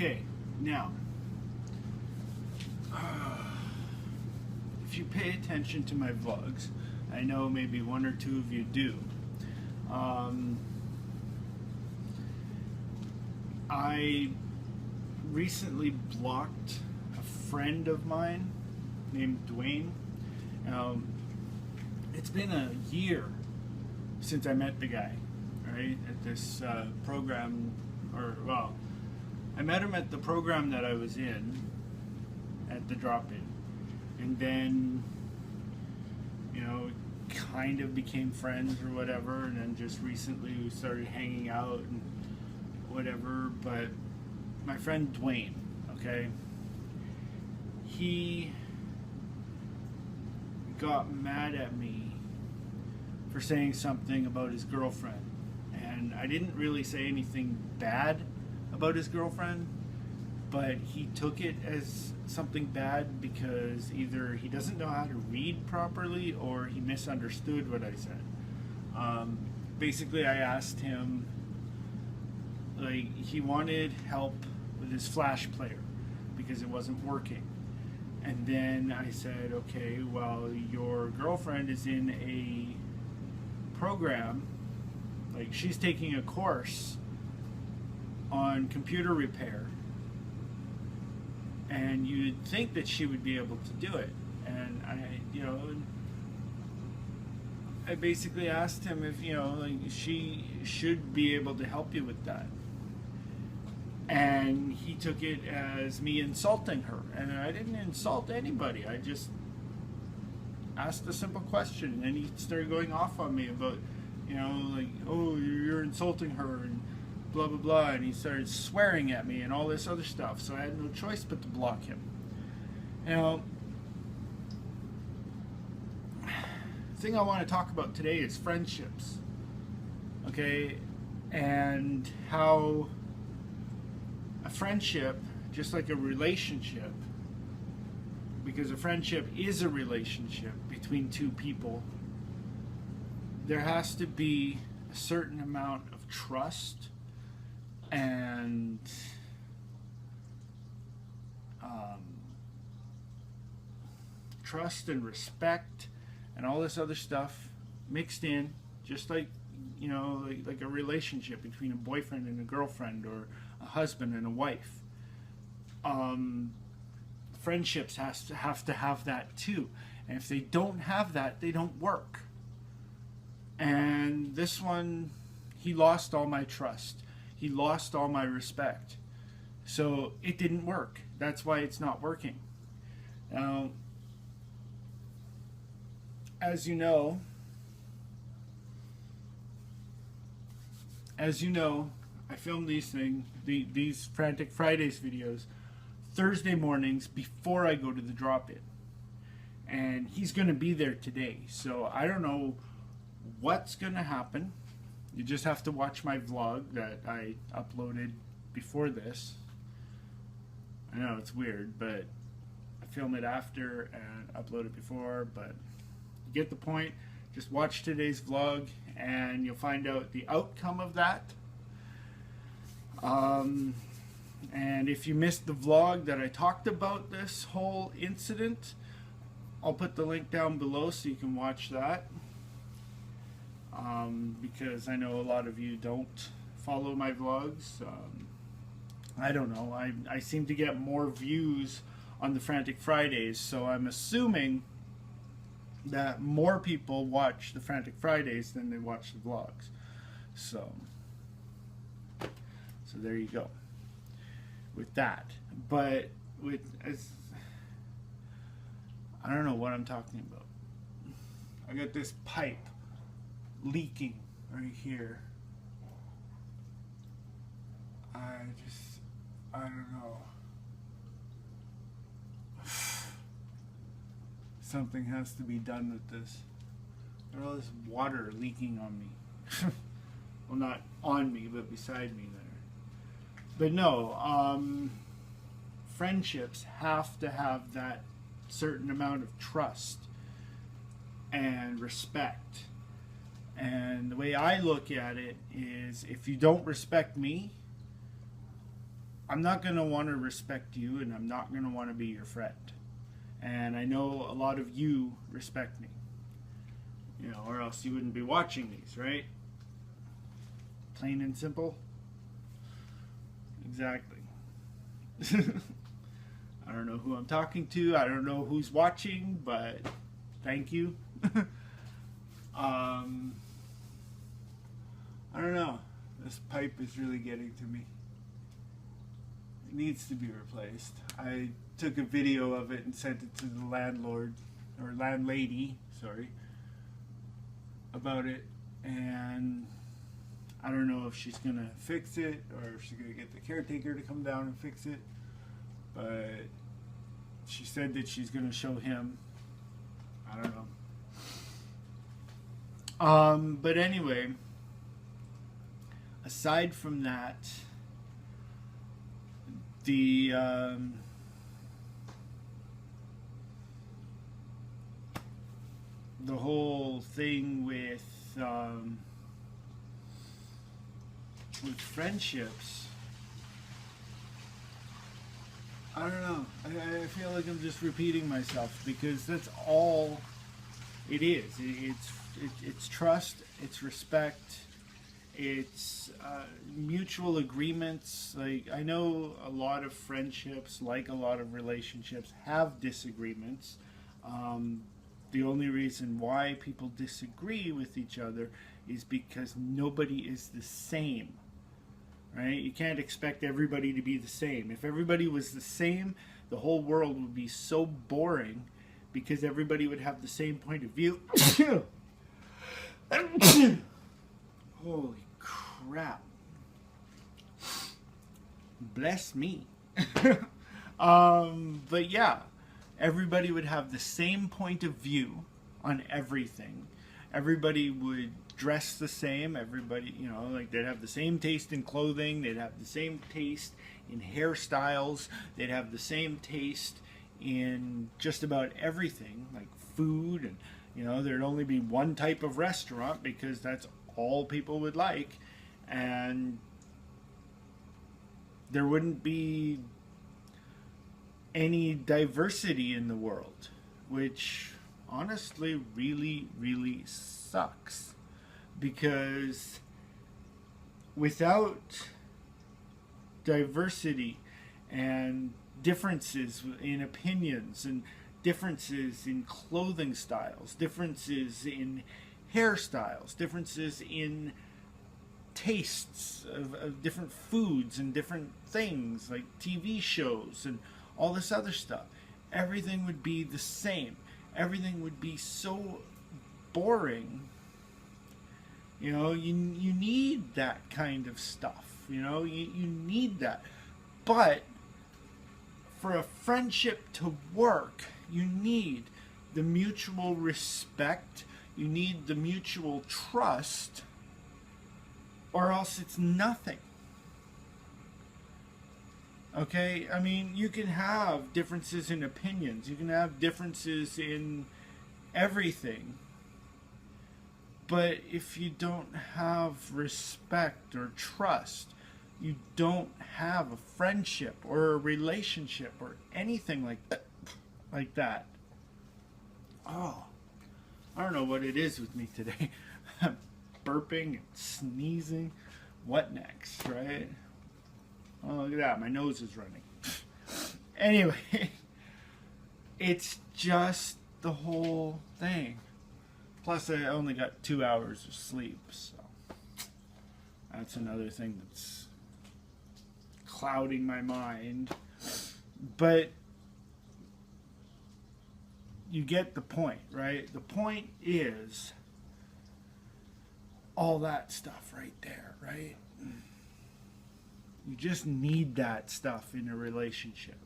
Okay, now, if you pay attention to my vlogs, I know maybe one or two of you do. I recently blocked a friend of mine named DWAYNE. It's been a year since I met the guy, right, at this program, or, well, I met him at the program that I was in, at the drop-in, and then, you know, kind of became friends or whatever, and then just recently we started hanging out and whatever. But my friend DWAYNE, okay, he got mad at me for saying something about his girlfriend, and I didn't really say anything bad about his girlfriend, but he took it as something bad because either he doesn't know how to read properly or he misunderstood what I said. Basically, I asked him, like, he wanted help with his Flash player because it wasn't working. And then I said, okay, well, your girlfriend is in a program, like she's taking a course on computer repair, and you'd think that she would be able to do it. And I basically asked him if, like, she should be able to help you with that. And he took it as me insulting her, and I didn't insult anybody. I just asked a simple question, and then he started going off on me about, like, oh, you're insulting her and blah blah blah, and he started swearing at me and all this other stuff. So I had no choice but to block him. The thing I want to talk about today is friendships, okay, and how a friendship, just like a relationship, because a friendship is a relationship between two people, there has to be a certain amount of trust and respect and all this other stuff mixed in, just like, like a relationship between a boyfriend and a girlfriend, or a husband and a wife. Friendships have to have that too, and if they don't have that, they don't work. And this one, he lost all my trust, he lost all my respect, so it didn't work. That's why it's not working. Now, as you know, I film these Frantic Fridays videos Thursday mornings before I go to the drop-in, and he's going to be there today. So I don't know what's going to happen. You just have to watch my vlog that I uploaded before this. I know it's weird, but I film it after and upload it before, but you get the point. Just watch today's vlog and you'll find out the outcome of that. And if you missed the vlog that I talked about this whole incident, I'll put the link down below so you can watch that. Because I know a lot of you don't follow my vlogs. I don't know. I seem to get more views on the Frantic Fridays, so I'm assuming that more people watch the Frantic Fridays than they watch the vlogs. So there you go with that. But I don't know what I'm talking about. I got this pipe leaking right here. I don't know. Something has to be done with this. There's all this water leaking on me. Well, not on me, but beside me there. But no, friendships have to have that certain amount of trust and respect. And the way I look at it is, if you don't respect me, I'm not going to want to respect you, and I'm not going to want to be your friend. And I know a lot of you respect me, you know, or else you wouldn't be watching these, right? Plain and simple. Exactly. I don't know who I'm talking to. I don't know who's watching, but thank you. I don't know. This pipe is really getting to me. It needs to be replaced. I took a video of it and sent it to the landlord, or landlady, sorry, about it, and I don't know if she's gonna fix it or if she's gonna get the caretaker to come down and fix it, but she said that she's gonna show him. I don't know. But anyway, aside from that, the whole thing with friendships, I don't know. I feel like I'm just repeating myself, because that's all it is. It's trust, it's respect, it's mutual agreements. Like, I know a lot of friendships, like a lot of relationships, have disagreements. The only reason why people disagree with each other is because nobody is the same, right? You can't expect everybody to be the same. If everybody was the same, the whole world would be so boring, because everybody would have the same point of view. Holy crap. Bless me. But yeah, everybody would have the same point of view on everything. Everybody would dress the same. Everybody, you know, like, they'd have the same taste in clothing. They'd have the same taste in hairstyles. They'd have the same taste in just about everything, like food. And, you know, there'd only be one type of restaurant because that's all people would like. And there wouldn't be any diversity in the world, which honestly really, really sucks, because without diversity and differences in opinions and differences in clothing styles, differences in hairstyles, differences in tastes of different foods and different things, like TV shows and all this other stuff, everything would be the same. Everything would be so boring. You know, you need that kind of stuff. You know, you need that. But for a friendship to work, you need the mutual respect, you need the mutual trust, or else it's nothing. Okay? I mean, you can have differences in opinions, you can have differences in everything, but if you don't have respect or trust, you don't have a friendship or a relationship or anything like that. Oh, I don't know what it is with me today. I'm burping and sneezing. What next, right? Oh, look at that. My nose is running. Anyway, it's just the whole thing. Plus, I only got 2 hours of sleep, so that's another thing that's clouding my mind. But you get the point, right? The point is all that stuff right there, right? You just need that stuff in a relationship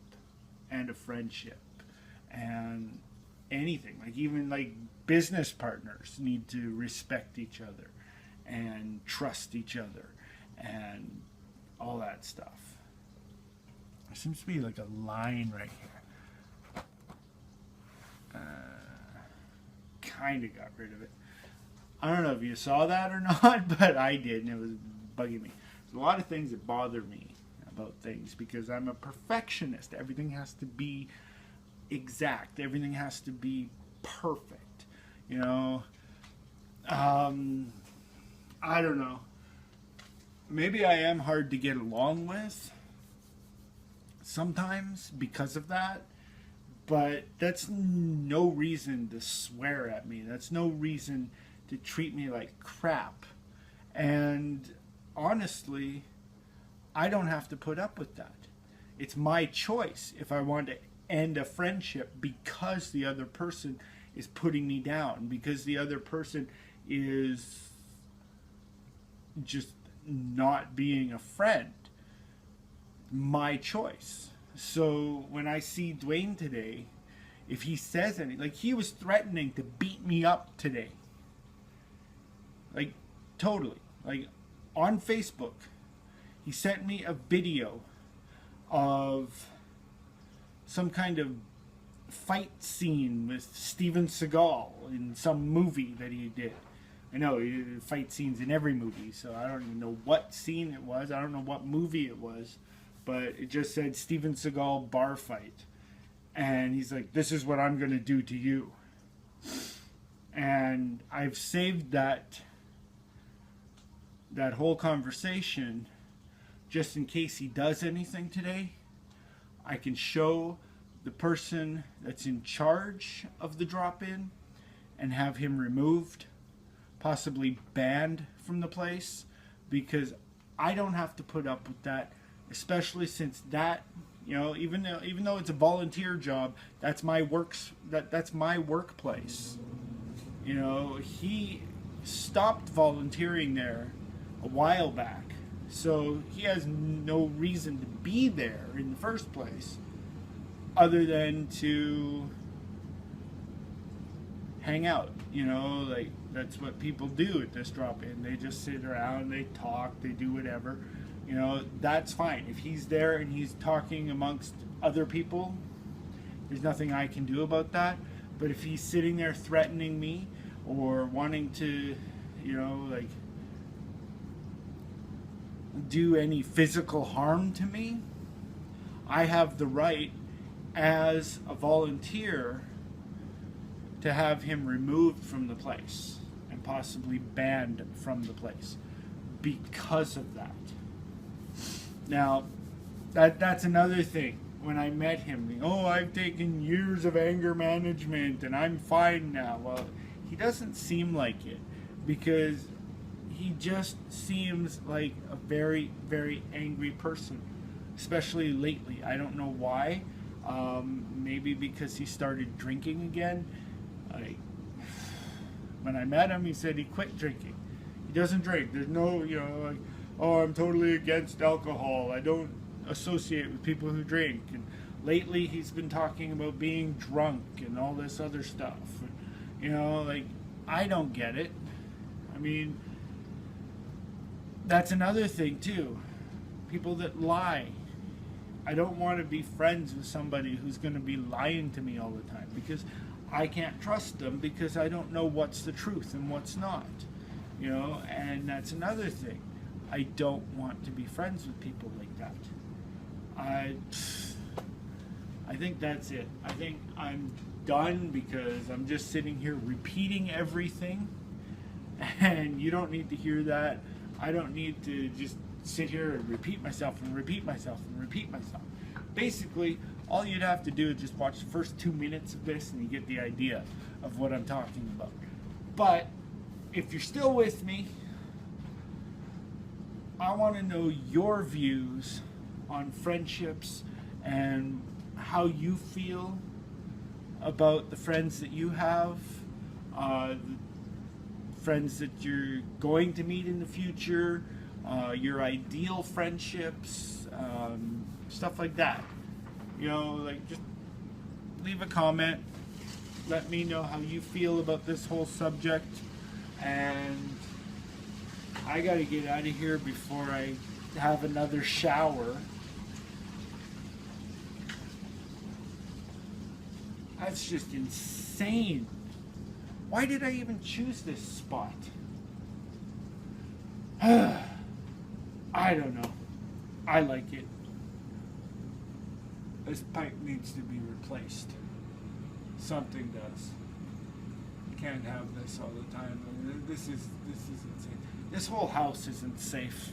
and a friendship and anything. Like, even like business partners need to respect each other and trust each other and all that stuff. There seems to be like a line right here. Kind of got rid of it. I don't know if you saw that or not, but I did, and it was bugging me. There's a lot of things that bother me about things because I'm a perfectionist. Everything has to be exact. Everything has to be perfect. You know, I don't know. Maybe I am hard to get along with sometimes because of that, but that's no reason to swear at me. That's no reason to treat me like crap. And honestly, I don't have to put up with that. It's my choice if I want to end a friendship because the other person is putting me down, because the other person is just not being a friend. My choice. So when I see DWAYNE today, if he says anything, like he was threatening to beat me up today. Like, totally. Like, on Facebook, he sent me a video of some kind of fight scene with Steven Seagal in some movie that he did. I know, he did fight scenes in every movie, so I don't even know what scene it was. I don't know what movie it was, but it just said Steven Seagal bar fight. And he's like, this is what I'm going to do to you. And I've saved that whole conversation just in case he does anything today. I can show the person that's in charge of the drop-in and have him removed, possibly banned from the place, because I don't have to put up with that, especially since that, you know, even though it's a volunteer job, that's my that's my workplace. You know, he stopped volunteering there a while back, so he has no reason to be there in the first place other than to hang out. You know, like that's what people do at this drop-in. They just sit around, they talk, they do whatever. You know, that's fine. If he's there and he's talking amongst other people, there's nothing I can do about that. But if he's sitting there threatening me or wanting to, you know, like do any physical harm to me, I have the right as a volunteer to have him removed from the place and possibly banned from the place because of that. Now, that's another thing. When I met him, oh, I've taken years of anger management and I'm fine now. Well, he doesn't seem like it, because he just seems like a very, very angry person, especially lately. I don't know why. Maybe because he started drinking again. Like, when I met him, he said he quit drinking. He doesn't drink. There's no, you know, like, oh, I'm totally against alcohol. I don't associate with people who drink. And lately he's been talking about being drunk and all this other stuff. You know, like, I don't get it. I mean, that's another thing too. People that lie. I don't want to be friends with somebody who's going to be lying to me all the time, because I can't trust them, because I don't know what's the truth and what's not. You know, and that's another thing. I don't want to be friends with people like that. I think that's it. I think I'm done, because I'm just sitting here repeating everything, and you don't need to hear that. I don't need to just sit here and repeat myself and repeat myself and repeat myself. Basically, all you'd have to do is just watch the first 2 minutes of this and you get the idea of what I'm talking about. But if you're still with me, I want to know your views on friendships and how you feel about the friends that you have, the friends that you're going to meet in the future, your ideal friendships, stuff like that. You know, like, just leave a comment. Let me know how you feel about this whole subject. And I gotta get out of here before I have another shower. That's just insane. Why did I even choose this spot? I don't know. I like it. This pipe needs to be replaced. Something does. You can't have this all the time. This is insane. This whole house isn't safe.